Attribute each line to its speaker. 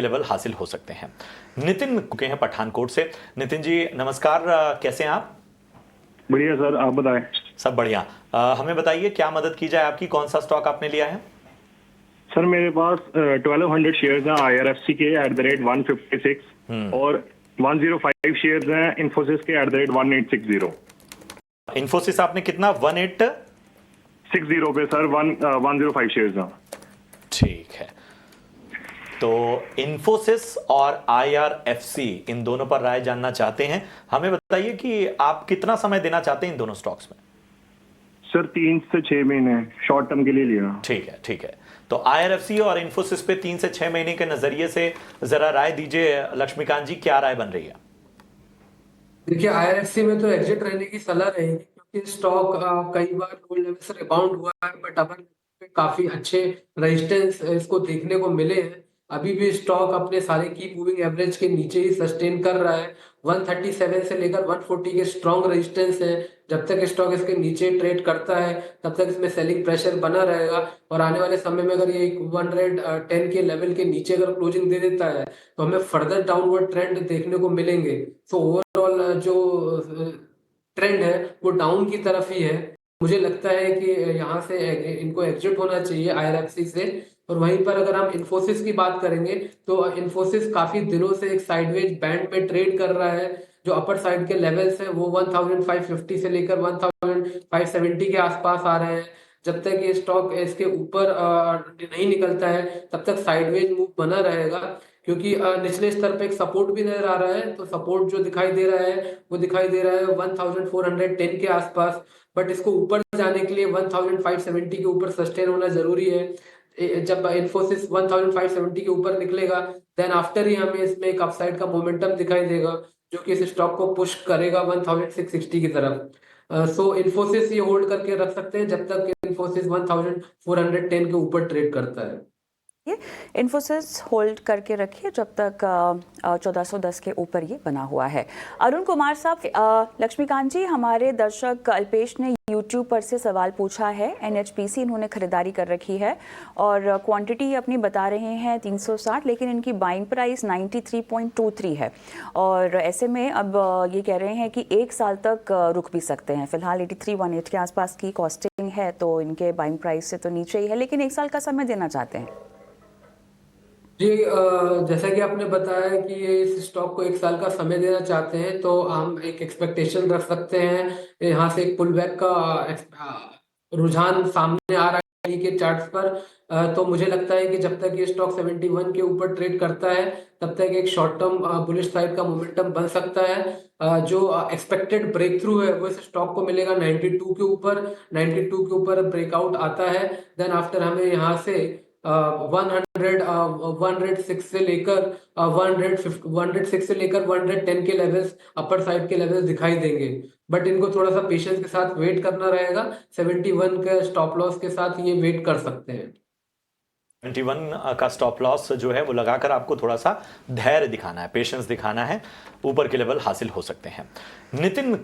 Speaker 1: Level हासिल हो सकते हैं। नितिन के हैं पठानकोट से। नितिन जी नमस्कार, कैसे हैं आप?
Speaker 2: बढ़िया सर, आप बताएं।
Speaker 1: सब बढ़िया। हमें बताइए क्या मदद की जाए आपकी, कौन सा स्टॉक आपने लिया है?
Speaker 2: सर मेरे पास 1200 शेयर्स हैं IRFC के @156 और 105 शेयर्स हैं इन्फोसिस के @1860।
Speaker 1: इन्फोसिस आपने कितना 18?
Speaker 2: 60 पे सर, 105 शेयर्स हैं।
Speaker 1: ठीक है, तो इन्फोसिस और IRFC इन दोनों पर राय जानना चाहते हैं। हमें बताइए कि आप कितना समय देना चाहते हैं इन दोनों स्टॉक्स में?
Speaker 2: सर 3 से 6 महीने शॉर्ट टर्म के लिए लिया।
Speaker 1: ठीक है, ठीक है। तो IRFC और इन्फोसिस पे 3 से 6 महीने के नजरिए से जरा राय दीजिए लक्ष्मीकांत जी, क्या राय बन रही है?
Speaker 3: देखिए, IRFC में तो एग्जिट रहने की सलाह रहेगी क्योंकि स्टॉक कई बार गोल्ड लेवल से रिबाउंड हुआ है, बट अपर काफी अच्छे रेजिस्टेंस इसको देखने को मिले हैं। अभी भी स्टॉक अपने सारे की मूविंग एवरेज के नीचे ही सस्टेन कर रहा है। 137 से लेकर 140 के स्ट्रॉन्ग रेजिस्टेंस है। जब तक स्टॉक इसके नीचे ट्रेड करता है तब तक इसमें सेलिंग प्रेशर बना रहेगा, और आने वाले समय में अगर ये 110 के लेवल के नीचे अगर क्लोजिंग दे देता है तो हमें फर्दर डाउनवर्ड ट्रेंड देखने को मिलेंगे। तो ओवरऑल जो ट्रेंड है वो डाउन की तरफ ही है। मुझे लगता है कि यहाँ से इनको एग्जिट होना चाहिए IRFC से। और वहीं पर अगर हम इन्फोसिस की बात करेंगे तो इन्फोसिस काफी दिनों से एक साइडवेज बैंड पे ट्रेड कर रहा है। जो अपर साइड के लेवल्स हैं वो 1550 से लेकर 1570 के आसपास आ रहे हैं। जब तक ये स्टॉक इसके ऊपर नहीं निकलता है तब तक साइडवेज मूव बना रहेगा, क्योंकि निचले स्तर पे एक सपोर्ट भी नजर आ रहा है। तो सपोर्ट जो दिखाई दे रहा है वो दिखाई दे रहा है 1410 के आसपास। बट इसको ऊपर जाने के लिए 1570 के ऊपर सस्टेन होना जरूरी है। जब इन्फोसिस 1570 के ऊपर निकलेगा देन आफ्टर ही हमें इसमें एक अपसाइड का मोमेंटम दिखाई देगा, जो कि इस स्टॉक को पुश करेगा 1660 की तरफ। सो इन्फोसिस ये होल्ड करके रख सकते हैं जब तक इन्फोसिस 1410 के ऊपर ट्रेड करता है।
Speaker 4: इन्फोसिस होल्ड करके रखिए जब तक 1410 के ऊपर ये बना हुआ है। अरुण कुमार साहब, लक्ष्मीकांत जी, हमारे दर्शक अल्पेश ने यूट्यूब पर से सवाल पूछा है। NHPC इन्होंने खरीदारी कर रखी है और क्वांटिटी अपनी बता रहे हैं 360, लेकिन इनकी बाइंग प्राइस 93.23 है और ऐसे में अब ये कह रहे हैं कि 1 साल तक रुक भी सकते हैं। फिलहाल 8318 के आसपास की कॉस्टिंग है, तो इनके बाइंग प्राइस से तो नीचे ही है, लेकिन 1 साल का समय देना चाहते हैं।
Speaker 3: जी, जैसा कि आपने बताया कि ये इस स्टॉक को 1 साल का समय देना चाहते हैं, तो हम एक एक्सपेक्टेशन रख सकते हैं। यहाँ से एक पुल बैक का रुझान सामने आ रहा है के चार्ट्स पर। तो मुझे लगता है कि जब तक ये स्टॉक 71 के ऊपर ट्रेड करता है तब तक एक शॉर्ट टर्म बुलिश साइड का मोमेंटम बन सकता है। जो एक्सपेक्टेड ब्रेक थ्रू है वो इस स्टॉक को मिलेगा 92 के ऊपर। 92 के ऊपर ब्रेकआउट आता है देन आफ्टर हमें यहाँ से 106 से लेकर 106 से लेकर 110 के लेवल्स, अपर साइड के लेवल्स दिखाई देंगे। बट इनको थोड़ा सा पेशेंस के साथ वेट करना रहेगा। 71 के स्टॉप लॉस के साथ ये वेट कर सकते हैं।
Speaker 1: 71 का स्टॉप लॉस जो है वो लगाकर आपको थोड़ा सा धैर्य दिखाना है, पेशेंस दिखाना है, ऊपर के लेवल हासिल हो सकते हैं। नितिन